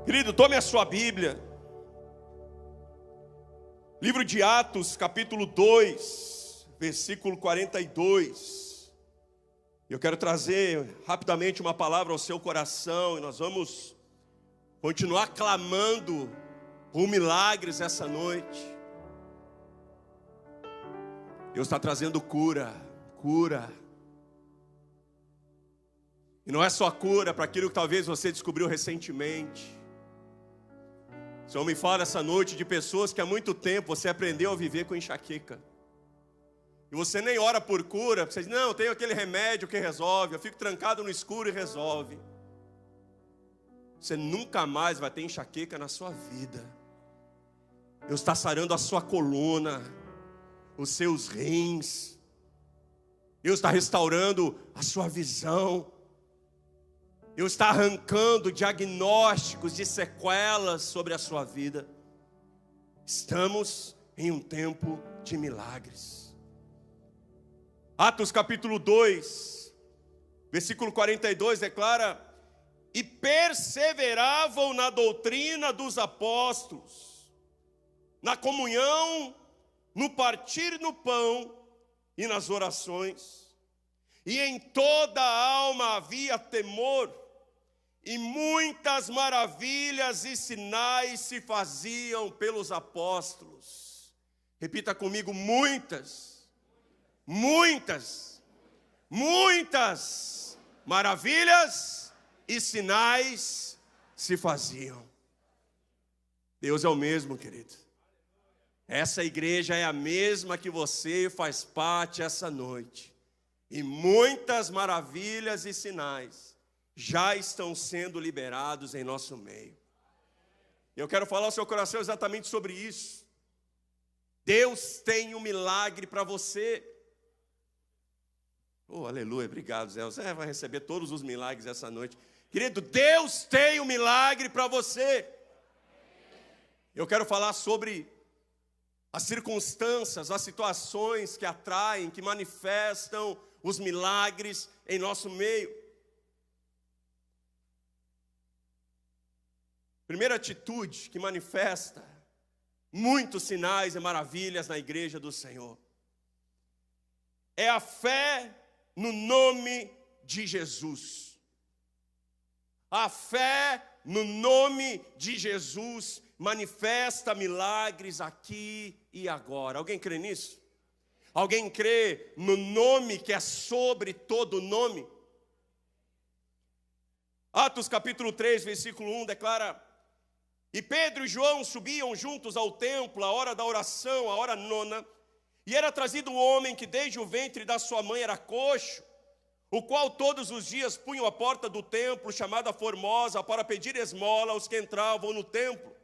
Querido, tome a sua Bíblia. Livro de Atos, capítulo 2, versículo 42. Eu quero trazer rapidamente uma palavra ao seu coração e nós vamos continuar clamando por milagres essa noite. Deus está trazendo cura. E não é só cura para aquilo que talvez você descobriu recentemente. O Senhor me fala essa noite de pessoas que há muito tempo você aprendeu a viver com enxaqueca. E você nem ora por cura, você diz, não, eu tenho aquele remédio que resolve, eu fico trancado no escuro e resolve. Você nunca mais vai ter enxaqueca na sua vida. Deus está sarando a sua coluna, os seus rins. Deus está restaurando a sua visão. Deus está arrancando diagnósticos de sequelas sobre a sua vida. Estamos em um tempo de milagres. Atos capítulo 2, versículo 42 declara: e perseveravam na doutrina dos apóstolos, na comunhão, no partir no pão e nas orações. E em toda a alma havia temor, e muitas maravilhas e sinais se faziam pelos apóstolos. Repita comigo, muitas maravilhas e sinais se faziam. Deus é o mesmo, querido. Essa igreja é a mesma que você faz parte essa noite. E muitas maravilhas e sinais já estão sendo liberados em nosso meio. Eu quero falar ao seu coração exatamente sobre isso. Deus tem um milagre para você. Oh, aleluia, obrigado, Zé. Zé vai receber todos os milagres essa noite. Querido, Deus tem um milagre para você. Eu quero falar sobre as circunstâncias, as situações que atraem, que manifestam os milagres em nosso meio. Primeira atitude que manifesta muitos sinais e maravilhas na igreja do Senhor é a fé no nome de Jesus. A fé no nome de Jesus manifesta milagres aqui e agora. Alguém crê nisso? Alguém crê no nome que é sobre todo nome? Atos capítulo 3, versículo 1 declara: e Pedro e João subiam juntos ao templo, a hora da oração, a hora nona, e era trazido um homem que desde o ventre da sua mãe era coxo, o qual todos os dias punham a porta do templo, chamada Formosa, para pedir esmola aos que entravam no templo.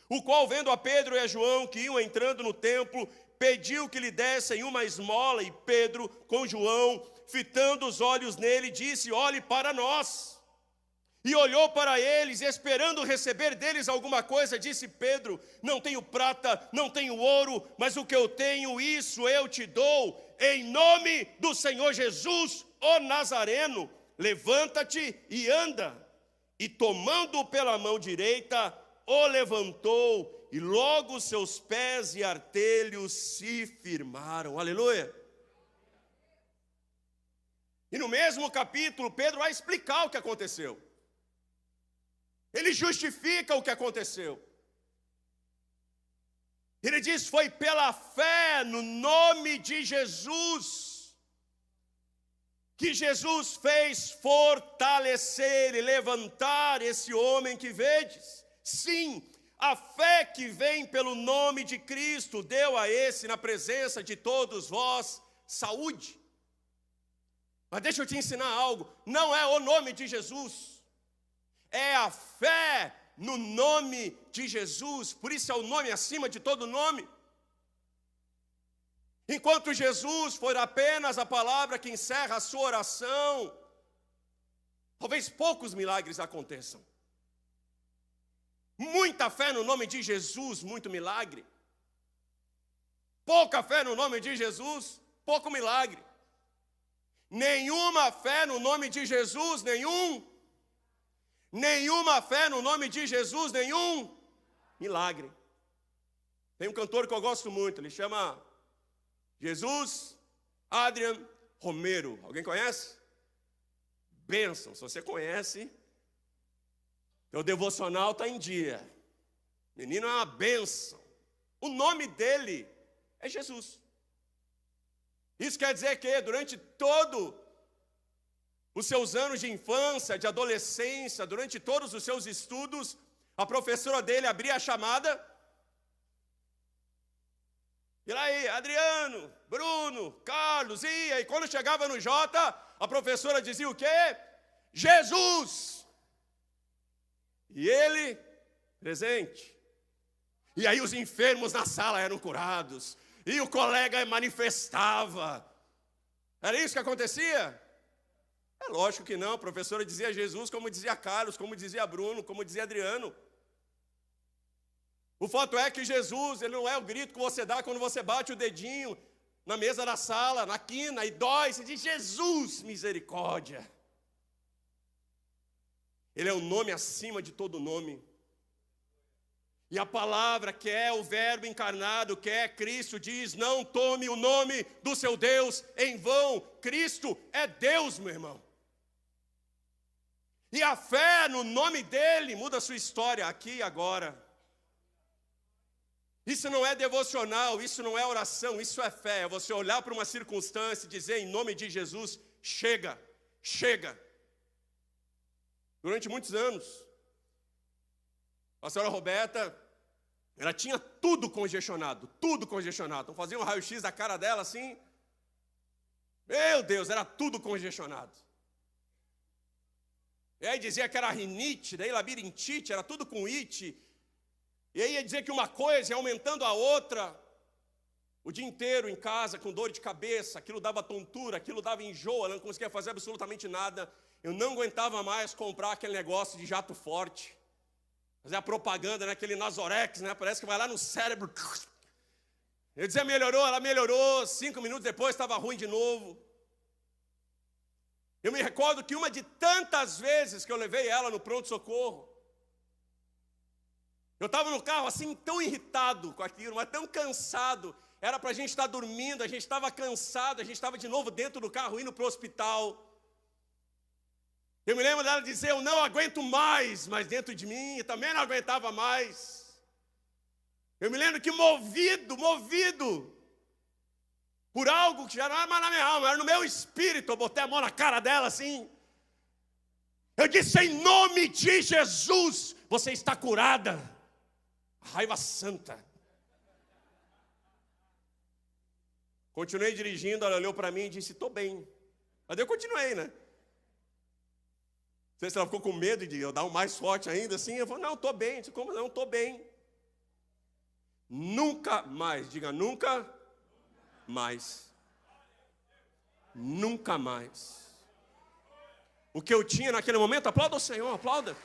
O qual, vendo a Pedro e a João que iam entrando no templo, pediu que lhe dessem uma esmola, e Pedro, com João, fitando os olhos nele, disse: olhe para nós. E olhou para eles, esperando receber deles alguma coisa, disse Pedro: não tenho prata, não tenho ouro, mas o que eu tenho, isso eu te dou. Em nome do Senhor Jesus, o Nazareno, levanta-te e anda. E tomando-o pela mão direita, o levantou, e logo seus pés e artelhos se firmaram. Aleluia! E no mesmo capítulo, Pedro vai explicar o que aconteceu. Ele justifica o que aconteceu. Ele diz: foi pela fé no nome de Jesus que Jesus fez fortalecer e levantar esse homem que vedes. Sim, a fé que vem pelo nome de Cristo deu a esse, na presença de todos vós, saúde. Mas deixa eu te ensinar algo: não é o nome de Jesus, é a fé no nome de Jesus. Por isso é o nome acima de todo nome. Enquanto Jesus for apenas a palavra que encerra a sua oração, talvez poucos milagres aconteçam. Muita fé no nome de Jesus, muito milagre. Pouca fé no nome de Jesus, pouco milagre. Nenhuma fé no nome de Jesus, nenhuma fé no nome de Jesus, nenhum milagre. Tem um cantor que eu gosto muito, ele chama Jesus Adrian Romero. Alguém conhece? Bênção, se você conhece, teu devocional está em dia. Menino é uma bênção. O nome dele é Jesus. Isso quer dizer que durante todo os seus anos de infância, de adolescência, durante todos os seus estudos, a professora dele abria a chamada. E aí, Adriano, Bruno, Carlos, e quando chegava no J, a professora dizia o quê? Jesus! E ele, presente. E aí os enfermos na sala eram curados. E o colega manifestava. Era isso que acontecia? É lógico que não. A professora dizia Jesus como dizia Carlos, como dizia Bruno, como dizia Adriano. O fato é que Jesus, ele não é o grito que você dá quando você bate o dedinho na mesa da sala, na quina, e dói, você diz, Jesus, misericórdia. Ele é o nome acima de todo nome. E a palavra que é o verbo encarnado, que é Cristo, diz, não tome o nome do seu Deus em vão. Cristo é Deus, meu irmão. E a fé no nome dele muda a sua história aqui e agora. Isso não é devocional, isso não é oração, isso é fé. É você olhar para uma circunstância e dizer em nome de Jesus, chega, chega. Durante muitos anos, a senhora Roberta, ela tinha tudo congestionado. Então fazia um raio-x da cara dela assim, meu Deus, era tudo congestionado. E aí dizia que era rinite, daí labirintite, era tudo com it. E aí ia dizer que uma coisa ia aumentando a outra, o dia inteiro em casa com dor de cabeça, aquilo dava tontura, aquilo dava enjoo, ela não conseguia fazer absolutamente nada. Eu não aguentava mais comprar aquele negócio de jato forte, fazer a propaganda, né, aquele Nasorex, né, parece que vai lá no cérebro. Eu dizia, melhorou, ela melhorou, 5 minutos depois estava ruim de novo. Eu me recordo que uma de tantas vezes que eu levei ela no pronto-socorro, eu estava no carro assim, tão irritado com aquilo, mas tão cansado. Era para a gente estar dormindo, a gente estava cansado, a gente estava de novo dentro do carro, indo para o hospital. Eu me lembro dela dizer, eu não aguento mais, mas dentro de mim eu também não aguentava mais. Eu me lembro que movido por algo que já não era mais na minha alma, era no meu espírito, eu botei a mão na cara dela assim. Eu disse, em nome de Jesus, você está curada. Raiva santa. Continuei dirigindo, ela olhou para mim e disse, estou bem. Mas eu continuei, né? Não sei se ela ficou com medo de eu dar um mais forte ainda, assim. Eu falei, não, estou bem. Eu disse, como não, estou bem. Nunca mais, diga nunca mais. Nunca mais. O que eu tinha naquele momento, aplauda o Senhor, aplauda.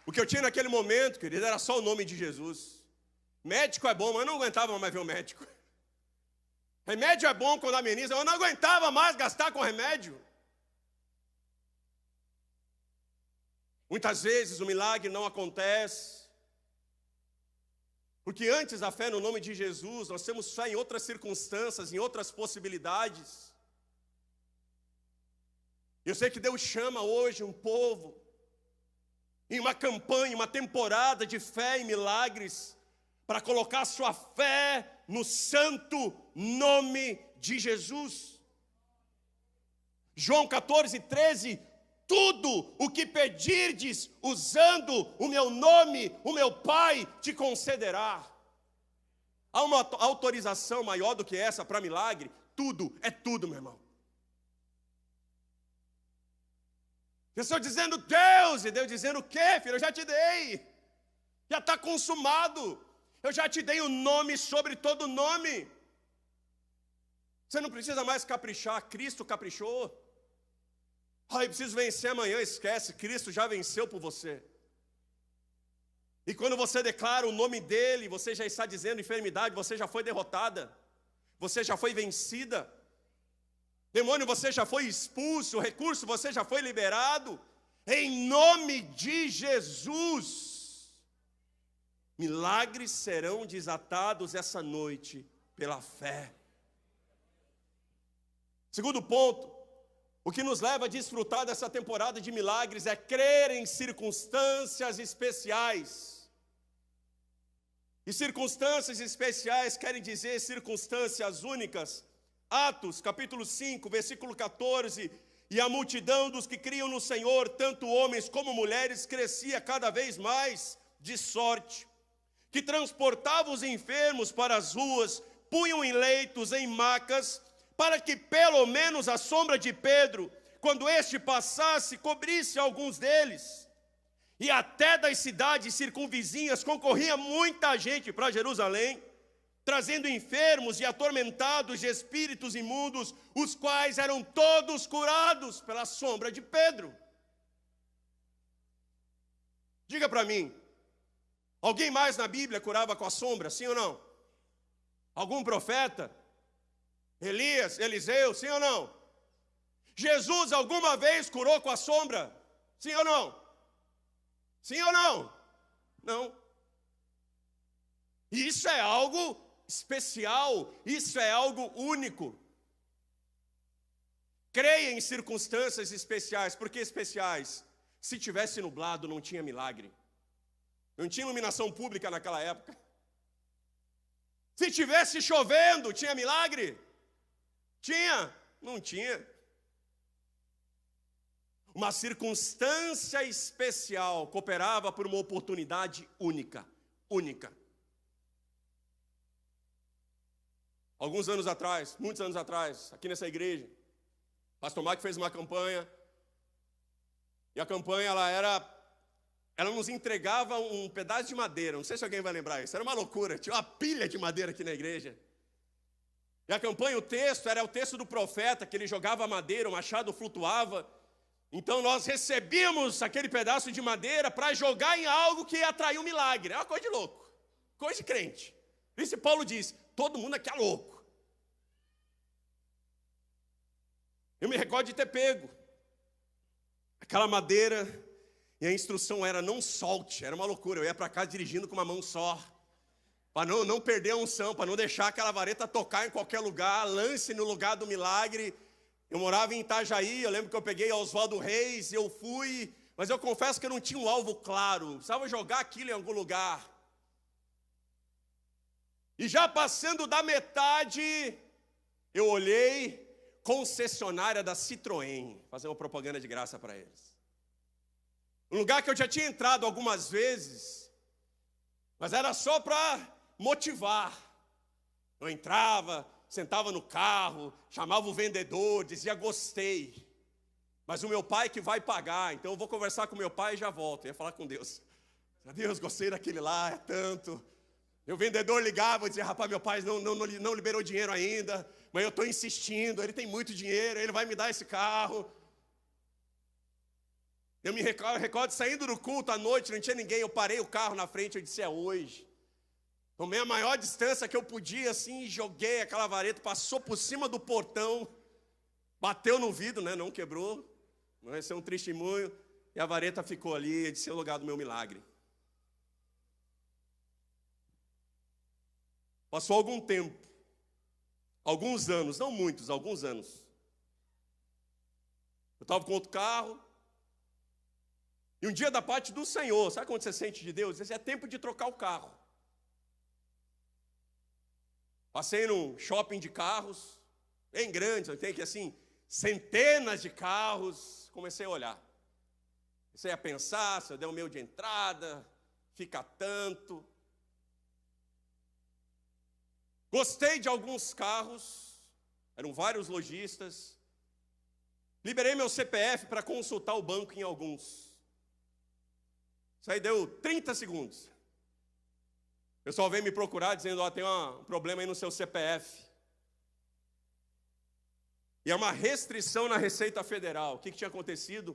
O que eu tinha naquele momento, querido, era só o nome de Jesus. Médico é bom, mas eu não aguentava mais ver o médico. Remédio é bom quando ameniza, eu não aguentava mais gastar com remédio. Muitas vezes o milagre não acontece, porque antes da fé no nome de Jesus, nós temos fé em outras circunstâncias, em outras possibilidades. Eu sei que Deus chama hoje um povo, em uma campanha, uma temporada de fé e milagres, para colocar sua fé no santo nome de Jesus. João 14:13, tudo o que pedirdes usando o meu nome, o meu Pai te concederá. Há uma autorização maior do que essa para milagre? Tudo, é tudo, meu irmão. Pessoa dizendo Deus, e Deus dizendo o quê, filho? Eu já te dei, já está consumado, eu já te dei o nome sobre todo nome. Você não precisa mais caprichar, Cristo caprichou. Eu preciso vencer amanhã, esquece, Cristo já venceu por você. E quando você declara o nome dele, você já está dizendo enfermidade, você já foi derrotada, você já foi vencida. Demônio, você já foi expulso, o recurso você já foi liberado. Em nome de Jesus, milagres serão desatados essa noite pela fé. Segundo ponto, o que nos leva a desfrutar dessa temporada de milagres é crer em circunstâncias especiais. E circunstâncias especiais querem dizer circunstâncias únicas. Atos, capítulo 5, versículo 14, e a multidão dos que criam no Senhor, tanto homens como mulheres, crescia cada vez mais, de sorte, que transportava os enfermos para as ruas, punham em leitos, em macas, para que pelo menos a sombra de Pedro, quando este passasse, cobrisse alguns deles. E até das cidades circunvizinhas concorria muita gente para Jerusalém, trazendo enfermos e atormentados de espíritos imundos, os quais eram todos curados pela sombra de Pedro. Diga para mim, alguém mais na Bíblia curava com a sombra, sim ou não? Algum profeta? Elias, Eliseu, sim ou não? Jesus alguma vez curou com a sombra? Sim ou não? Sim ou não? Não. Isso é algo especial, isso é algo único. Creia em circunstâncias especiais. Por que especiais? Se tivesse nublado, não tinha milagre. Não tinha iluminação pública naquela época. Se tivesse chovendo, tinha milagre? Tinha? Não tinha. Uma circunstância especial cooperava por uma oportunidade única. Única. Alguns anos atrás, muitos anos atrás, aqui nessa igreja, o pastor Mike fez uma campanha, e a campanha ela nos entregava um pedaço de madeira, não sei se alguém vai lembrar isso, era uma loucura, tinha uma pilha de madeira aqui na igreja. E a campanha, o texto, era o texto do profeta, que ele jogava a madeira, o machado flutuava. Então nós recebíamos aquele pedaço de madeira para jogar em algo que ia atrair um milagre. É uma coisa de louco, coisa de crente. Por isso Paulo diz, todo mundo aqui é louco. Eu me recordo de ter pego aquela madeira, e a instrução era não solte, era uma loucura. Eu ia para casa dirigindo com uma mão só, para não perder a unção, para não deixar aquela vareta tocar em qualquer lugar, lance no lugar do milagre. Eu morava em Itajaí, eu lembro que eu peguei Oswaldo Reis, eu fui, mas eu confesso que eu não tinha um alvo claro, precisava jogar aquilo em algum lugar. E já passando da metade, eu olhei, concessionária da Citroën, fazer uma propaganda de graça para eles. Um lugar que eu já tinha entrado algumas vezes, mas era só para motivar. Eu entrava, sentava no carro, chamava o vendedor, dizia gostei. Mas o meu pai que vai pagar, então eu vou conversar com meu pai e já volto. Eu ia falar com Deus. Deus, gostei daquele lá, é tanto. E o vendedor ligava e dizia, rapaz, meu pai não liberou dinheiro ainda, mas eu estou insistindo, ele tem muito dinheiro, ele vai me dar esse carro. Eu me recordo saindo do culto à noite, não tinha ninguém, eu parei o carro na frente, eu disse, é hoje. Tomei a maior distância que eu podia, assim, joguei aquela vareta, passou por cima do portão, bateu no vidro, né, não quebrou, não recebeu um testemunho, e a vareta ficou ali, de ser o lugar do meu milagre. Passou algum tempo, alguns anos, não muitos, alguns anos. Eu estava com outro carro, e um dia da parte do Senhor, sabe quando você sente de Deus? Esse é tempo de trocar o carro. Passei num shopping de carros, bem grande, tem que assim, centenas de carros, comecei a olhar. Comecei a pensar, se eu der o meu de entrada, fica tanto. Gostei de alguns carros, eram vários lojistas. Liberei meu CPF para consultar o banco em alguns. Isso aí deu 30 segundos. O pessoal veio me procurar dizendo, tem um problema aí no seu CPF. E é uma restrição na Receita Federal. O que tinha acontecido?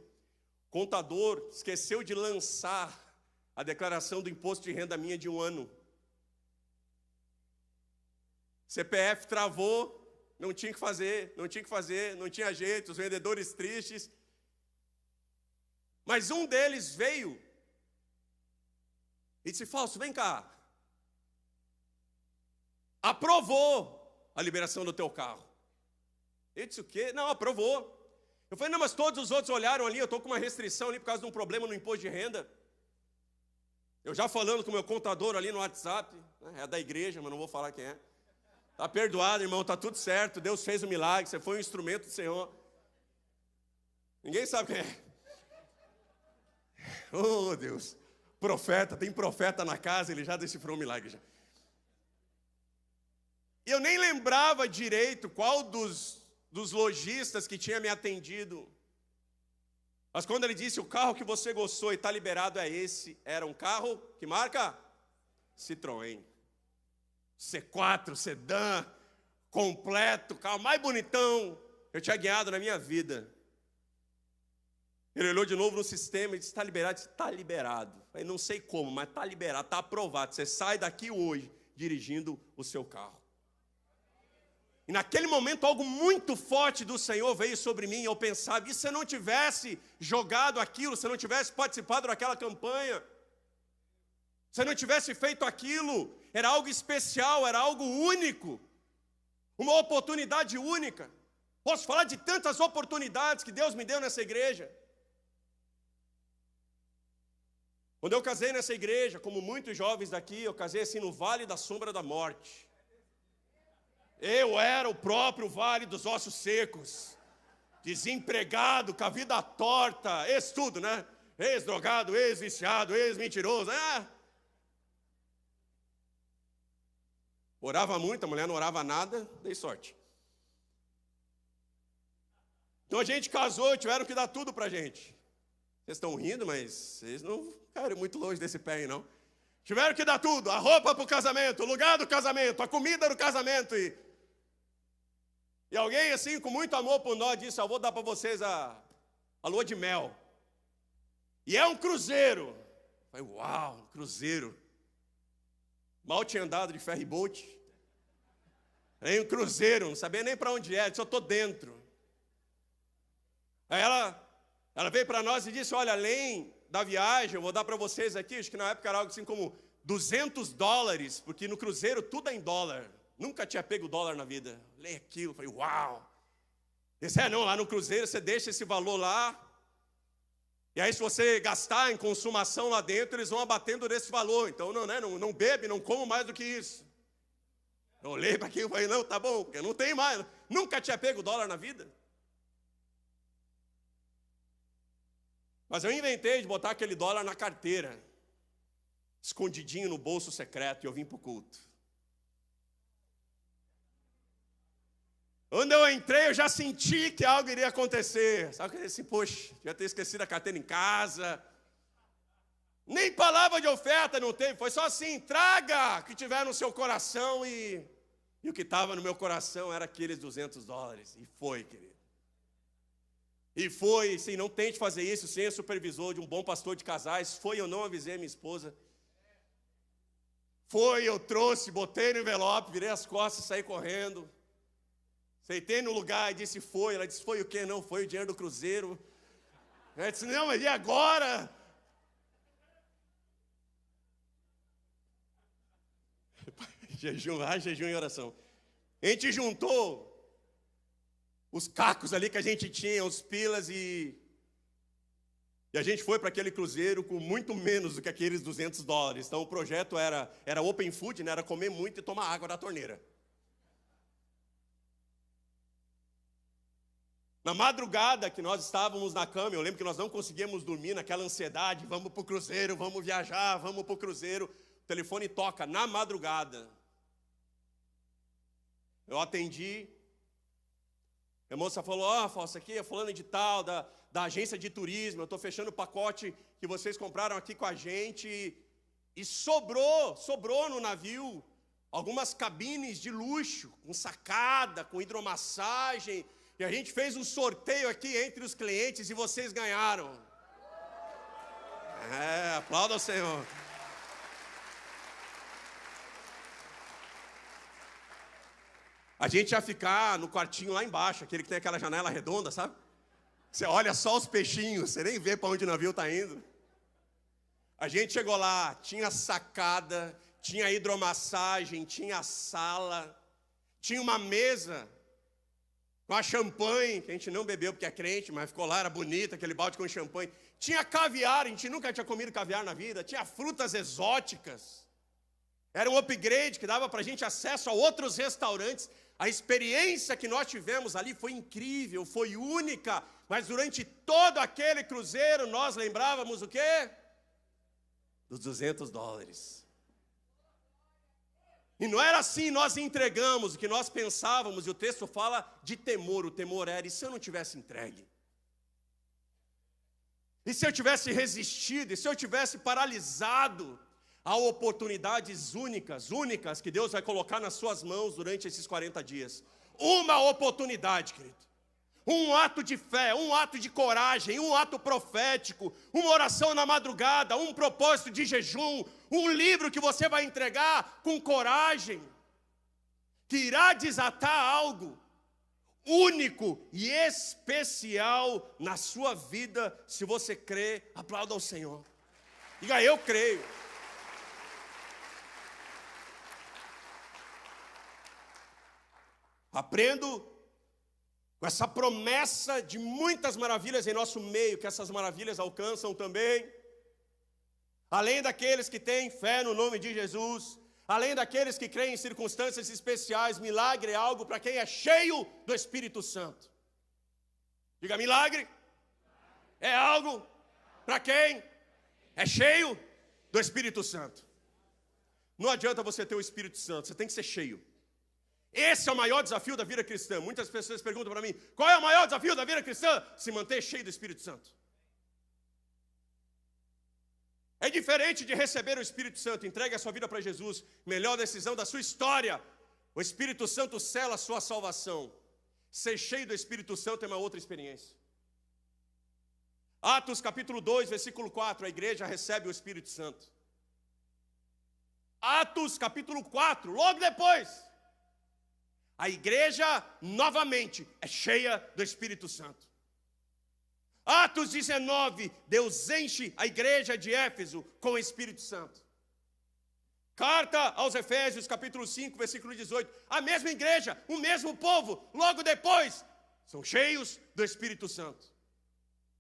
O contador esqueceu de lançar a declaração do imposto de renda minha de um ano. CPF travou, não tinha o que fazer, não tinha jeito, os vendedores tristes. Mas um deles veio e disse: Fausto, vem cá. Aprovou a liberação do teu carro. Ele disse: o quê? Não, aprovou. Eu falei: não, mas todos os outros olharam ali, eu estou com uma restrição ali por causa de um problema no imposto de renda. Eu já falando com o meu contador ali no WhatsApp, né, é da igreja, mas não vou falar quem é. Está perdoado, irmão, está tudo certo, Deus fez o milagre, você foi um instrumento do Senhor. Ninguém sabe quem é. Oh, Deus, profeta, tem profeta na casa, ele já decifrou o milagre já. E eu nem lembrava direito qual dos lojistas que tinha me atendido. Mas quando ele disse: o carro que você gostou e está liberado é esse, era um carro, que marca? Citroën. C4, sedã, completo, carro mais bonitão eu tinha ganhado na minha vida. Ele olhou de novo no sistema e disse: está liberado? Eu disse: está liberado. Eu falei: não sei como, mas está liberado, está aprovado. Você sai daqui hoje dirigindo o seu carro. E naquele momento algo muito forte do Senhor veio sobre mim. Eu pensava: e se eu não tivesse jogado aquilo, se eu não tivesse participado daquela campanha, se eu não tivesse feito aquilo, era algo especial, era algo único, uma oportunidade única. Posso falar de tantas oportunidades que Deus me deu nessa igreja. Quando eu casei nessa igreja, como muitos jovens daqui, eu casei assim no vale da sombra da morte. Eu era o próprio vale dos ossos secos, desempregado, com a vida torta, ex-tudo, né? Ex-drogado, ex-viciado, ex-mentiroso. Orava muito, a mulher não orava nada, dei sorte. Então a gente casou, tiveram que dar tudo pra gente. Vocês estão rindo, mas vocês não ficaram muito longe desse pé aí, não. Tiveram que dar tudo, a roupa pro casamento, o lugar do casamento, a comida do casamento. E alguém assim, com muito amor por nós, disse: eu vou dar para vocês a lua de mel. E é um cruzeiro. Eu falei: uau, um cruzeiro. Mal tinha andado de ferry-boat. Aí um cruzeiro, não sabia nem para onde era, disse: eu estou dentro. Aí ela veio para nós e disse: olha, além da viagem, eu vou dar para vocês aqui, acho que na época era algo assim como $200, porque no cruzeiro tudo é em dólar. Nunca tinha pego dólar na vida. Leio aquilo, falei: uau. Disse: não, lá no cruzeiro você deixa esse valor lá. E aí se você gastar em consumação lá dentro, eles vão abatendo desse valor. Então não bebe, não como mais do que isso. Eu olhei para aquilo e falei: não, tá bom, porque não tem mais. Nunca tinha pego dólar na vida. Mas eu inventei de botar aquele dólar na carteira, escondidinho no bolso secreto, e eu vim para o culto. Quando eu entrei, eu já senti que algo iria acontecer. Sabe o que eu disse? Poxa, já ter esquecido a carteira em casa. Nem palavra de oferta não teve, foi só assim: traga o que tiver no seu coração. E o que estava no meu coração era aqueles $200. E foi, querido. E foi, sim, não tente fazer isso sem o supervisor de um bom pastor de casais. Foi, eu não avisei a minha esposa. Foi, eu trouxe, botei no envelope, virei as costas e saí correndo. Sentei no lugar e disse: foi. Ela disse: foi o quê? Não, foi o dinheiro do cruzeiro. Ela disse: não, mas e agora? Jejum e oração. A gente juntou os cacos ali que a gente tinha, os pilas, e a gente foi para aquele cruzeiro com muito menos do que aqueles $200. Então o projeto era open food, né? Era comer muito e tomar água da torneira. Na madrugada que nós estávamos na cama, eu lembro que nós não conseguíamos dormir naquela ansiedade: vamos para o cruzeiro, vamos viajar, vamos para o cruzeiro. O telefone toca na madrugada. Eu atendi. A moça falou: Fausto, aqui é fulano de tal, da agência de turismo, eu estou fechando o pacote que vocês compraram aqui com a gente. E sobrou no navio algumas cabines de luxo, com sacada, com hidromassagem. E a gente fez um sorteio aqui entre os clientes e vocês ganharam. Aplauda o Senhor. A gente ia ficar no quartinho lá embaixo, aquele que tem aquela janela redonda, sabe? Você olha só os peixinhos, você nem vê para onde o navio está indo. A gente chegou lá, tinha sacada, tinha hidromassagem, tinha sala, tinha uma mesa com a champanhe, que a gente não bebeu porque é crente, mas ficou lá, era bonita, aquele balde com champanhe. Tinha caviar, a gente nunca tinha comido caviar na vida, tinha frutas exóticas. Era um upgrade que dava para a gente acesso a outros restaurantes. A experiência que nós tivemos ali foi incrível, foi única. Mas durante todo aquele cruzeiro nós lembrávamos o quê? Dos $200. E não era assim, nós entregamos o que nós pensávamos. E o texto fala de temor. O temor era, e se eu não tivesse entregue? E se eu tivesse resistido? E se eu tivesse paralisado? Há oportunidades únicas que Deus vai colocar nas suas mãos durante esses 40 dias. Uma oportunidade, querido. Um ato de fé, um ato de coragem, um ato profético, uma oração na madrugada, um propósito de jejum, um livro que você vai entregar com coragem, que irá desatar algo único e especial na sua vida. Se você crê, aplauda ao Senhor. Diga, eu creio. Aprendo com essa promessa de muitas maravilhas em nosso meio, que essas maravilhas alcançam também, além daqueles que têm fé no nome de Jesus, além daqueles que creem em circunstâncias especiais. Milagre é algo para quem é cheio do Espírito Santo. Diga, milagre é algo para quem é cheio do Espírito Santo. Não adianta você ter o Espírito Santo, você tem que ser cheio. Esse é o maior desafio da vida cristã. Muitas pessoas perguntam para mim, qual é o maior desafio da vida cristã? Se manter cheio do Espírito Santo. É diferente de receber o Espírito Santo. Entregue a sua vida para Jesus. Melhor decisão da sua história. O Espírito Santo sela a sua salvação. Ser cheio do Espírito Santo é uma outra experiência. Atos capítulo 2, versículo 4. A igreja recebe o Espírito Santo. Atos capítulo 4, logo depois. A igreja, novamente, é cheia do Espírito Santo. Atos 19, Deus enche a igreja de Éfeso com o Espírito Santo. Carta aos Efésios, capítulo 5, versículo 18. A mesma igreja, o mesmo povo, logo depois, são cheios do Espírito Santo.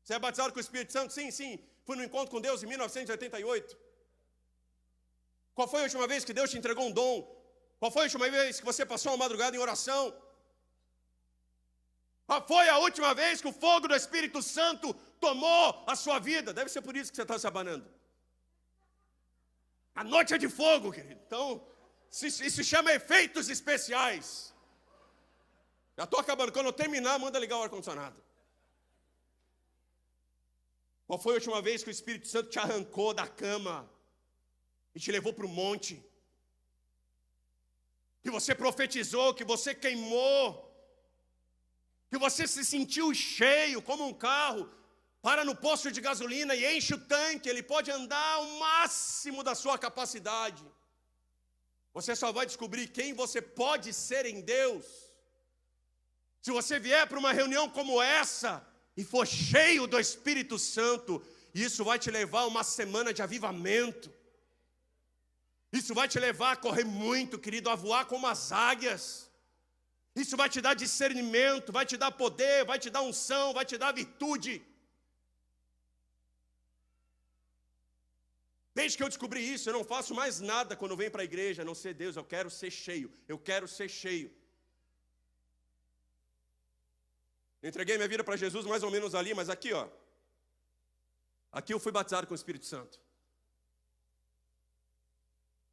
Você é batizado com o Espírito Santo? Sim, sim. Fui no encontro com Deus em 1988. Qual foi a última vez que Deus te entregou um dom? Qual foi a última vez que você passou uma madrugada em oração? Qual foi a última vez que o fogo do Espírito Santo tomou a sua vida? Deve ser por isso que você está se abanando. A noite é de fogo, querido. Então, isso se chama efeitos especiais. Já estou acabando. Quando eu terminar, manda ligar o ar-condicionado. Qual foi a última vez que o Espírito Santo te arrancou da cama e te levou para o monte? Que você profetizou, que você queimou, que você se sentiu cheio como um carro, para no posto de gasolina e enche o tanque, ele pode andar ao máximo da sua capacidade. Você só vai descobrir quem você pode ser em Deus se você vier para uma reunião como essa e for cheio do Espírito Santo. Isso vai te levar a uma semana de avivamento. Isso vai te levar a correr muito, querido, a voar como as águias. Isso vai te dar discernimento, vai te dar poder, vai te dar unção, vai te dar virtude. Desde que eu descobri isso, eu não faço mais nada quando eu venho para a igreja, a não ser Deus, eu quero ser cheio, eu quero ser cheio. Eu entreguei minha vida para Jesus mais ou menos ali, mas aqui, ó. Aqui eu fui batizado com o Espírito Santo.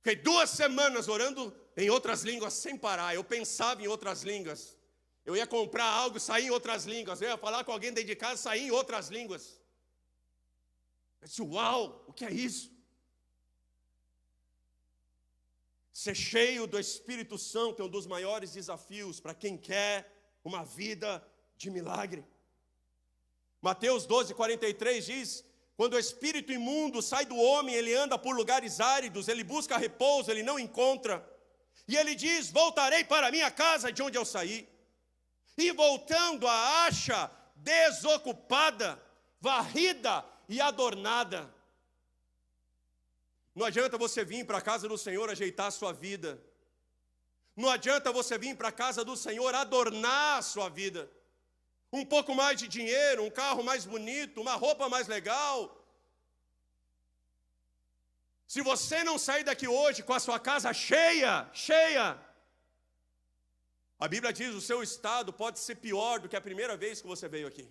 Fiquei 2 semanas orando em outras línguas sem parar. Eu pensava em outras línguas. Eu ia comprar algo, saía em outras línguas. Eu ia falar com alguém dentro de casa, saía em outras línguas. Eu disse, uau, o que é isso? Ser cheio do Espírito Santo é um dos maiores desafios para quem quer uma vida de milagre. Mateus 12, 43 diz: quando o espírito imundo sai do homem, ele anda por lugares áridos, ele busca repouso, ele não encontra. E ele diz: voltarei para minha casa de onde eu saí. E voltando, a acha desocupada, varrida e adornada. Não adianta você vir para a casa do Senhor ajeitar a sua vida. Não adianta você vir para a casa do Senhor adornar a sua vida. Um pouco mais de dinheiro, um carro mais bonito, uma roupa mais legal. Se você não sair daqui hoje com a sua casa cheia, a Bíblia diz: o seu estado pode ser pior do que a primeira vez que você veio aqui.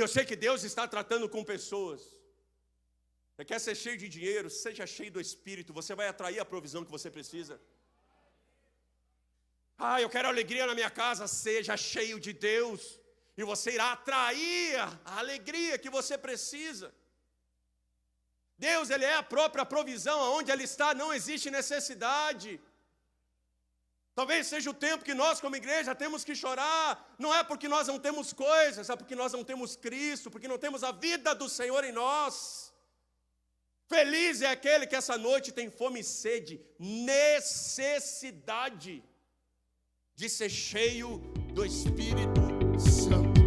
Eu sei que Deus está tratando com pessoas. Você quer ser cheio de dinheiro? Seja cheio do Espírito, você vai atrair a provisão que você precisa. Eu quero alegria na minha casa. Seja cheio de Deus, e você irá atrair a alegria que você precisa. Deus, Ele é a própria provisão. Aonde Ele está não existe necessidade. Talvez seja o tempo que nós como igreja temos que chorar. Não é porque nós não temos coisas, é porque nós não temos Cristo, porque não temos a vida do Senhor em nós. Feliz é aquele que essa noite tem fome e sede, necessidade de ser cheio do Espírito Santo.